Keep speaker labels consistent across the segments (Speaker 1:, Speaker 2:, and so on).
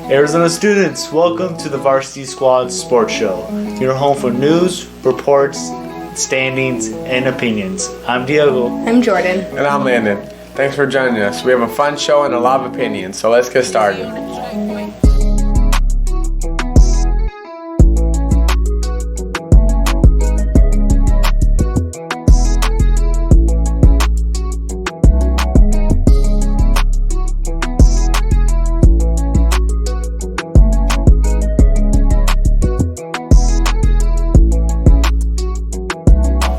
Speaker 1: Arizona students, welcome to the Varsity Squad Sports Show. Your home for news, reports, standings, and opinions. I'm Diego.
Speaker 2: I'm Jordan.
Speaker 3: And I'm Landon. Thanks for joining us. We have a fun show and a lot of opinions, so let's get started.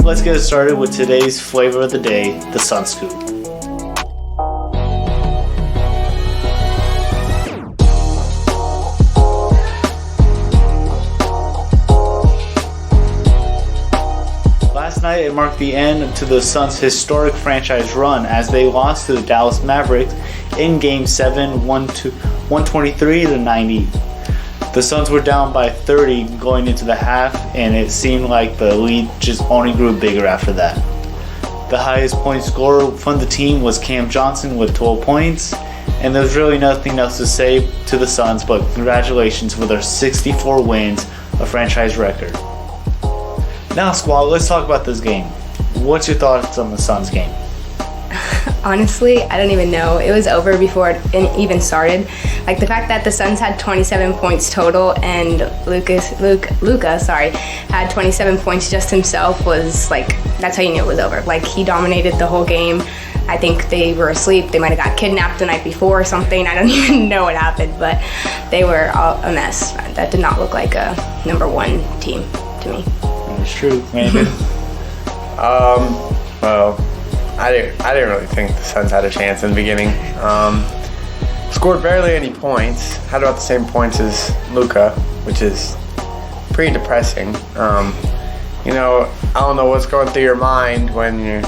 Speaker 1: Let's get started with today's flavor of the day, the Sun Scoop. Last night it marked the end to the Suns' historic franchise run as they lost to the Dallas Mavericks in Game 7, 123-90. The Suns were down by 30 going into the half, and it seemed like the lead just only grew bigger after that. The highest point scorer from the team was Cam Johnson with 12 points, and there's really nothing else to say to the Suns but congratulations for their 64 wins, a franchise record. Now, squad, let's talk about this game. What's your thoughts on the Suns game?
Speaker 2: Honestly, I don't even know. It was over before it even started. Like the fact that the Suns had 27 points total and Luka had 27 points just himself was like, that's how you knew it was over. Like he dominated the whole game. I think they were asleep. They might have got kidnapped the night before or something. I don't even know what happened, but they were all a mess. That did not look like a number one team to me.
Speaker 1: That's true, Landon.
Speaker 3: Well, I didn't really think the Suns had a chance in the beginning. Scored barely any points. Had about the same points as Luka, which is pretty depressing. I don't know what's going through your mind when you're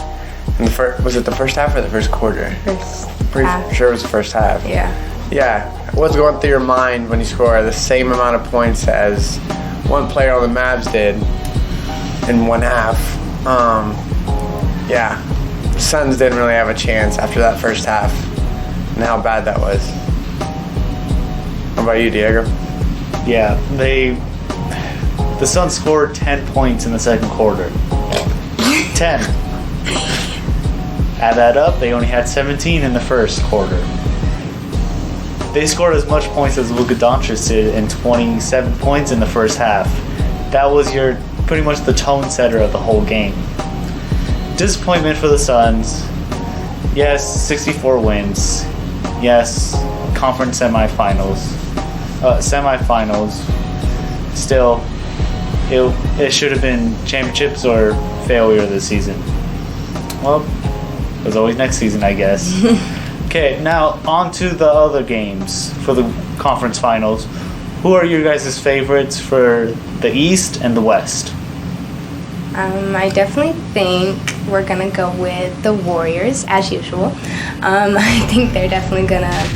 Speaker 3: in the first. Was it the first half or the first quarter? Pretty sure it was the first half.
Speaker 2: Yeah.
Speaker 3: Yeah. What's going through your mind when you score the same amount of points as one player on the Mavs did in one half? Yeah. The Suns didn't really have a chance after that first half and how bad that was. How about you, Diego?
Speaker 1: Yeah, the Suns scored 10 points in the second quarter. 10. Add that up, they only had 17 in the first quarter. They scored as much points as Luka Doncic did and 27 points in the first half. That was pretty much the tone setter of the whole game. Disappointment for the Suns. Yes, 64 wins. Yes, conference semifinals. Still, it should have been championships or failure this season. Well, there's always next season, I guess. Okay, now on to the other games for the conference finals. Who are your guys' favorites for the East and the West?
Speaker 2: I definitely think we're going to go with the Warriors, as usual. I think they're definitely going to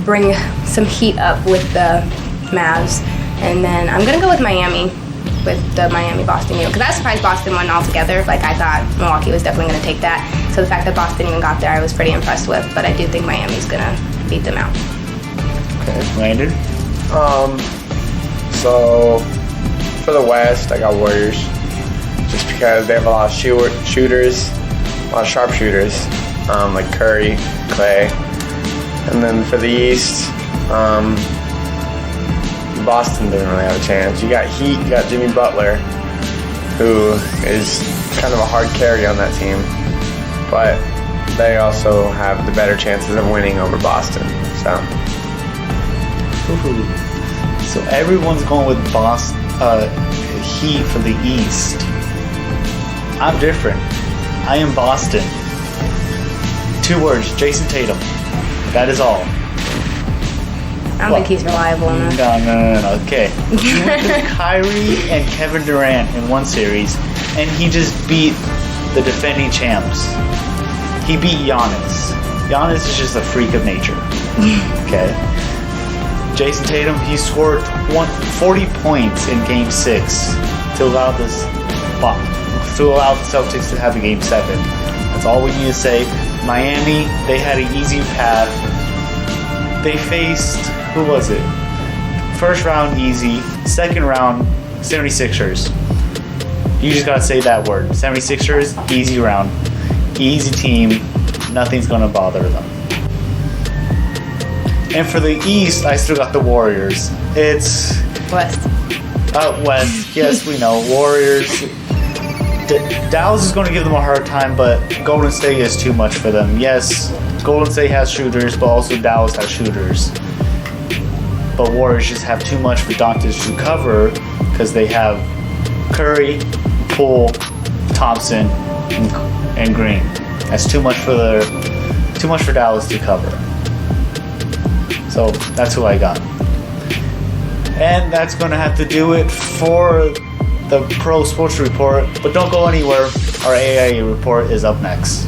Speaker 2: bring some heat up with the Mavs. And then I'm going to go with Miami, with the Miami-Boston game. Because I was surprised Boston won altogether. Like, I thought Milwaukee was definitely going to take that. So the fact that Boston even got there, I was pretty impressed with. But I do think Miami's going to beat them out.
Speaker 1: Okay, Landon?
Speaker 3: So, for the West, I got Warriors. Just because they have a lot of shooters, a lot of sharpshooters, like Curry, Clay. And then for the East, Boston didn't really have a chance. You got Heat, you got Jimmy Butler, who is kind of a hard carry on that team. But they also have the better chances of winning over Boston.
Speaker 1: So everyone's going with Heat for the East. I'm different. I am Boston. 2 words, Jason Tatum. That is all.
Speaker 2: I don't think he's reliable enough.
Speaker 1: No. Okay. He went with Kyrie and Kevin Durant in one series, and he just beat the defending champs. He beat Giannis. Giannis is just a freak of nature. Okay. Jason Tatum, he scored 40 points in Game 6 to allow the Celtics to have a Game 7. That's all we need to say. Miami, they had an easy path. They faced who was it? First round, easy. Second round, 76ers. You just gotta say that word. 76ers, easy round. Easy team. Nothing's gonna bother them. And for the East, I still got the Warriors. It's
Speaker 2: West.
Speaker 1: West. Yes, we know. Warriors. Dallas is going to give them a hard time, but Golden State is too much for them. Yes, Golden State has shooters, but also Dallas has shooters. But Warriors just have too much for Doncic to cover because they have Curry, Poole, Thompson, and Green. That's too much for Dallas to cover. So that's who I got. And that's going to have to do it for the Pro Sports Report. But don't go anywhere. Our AIA report is up next.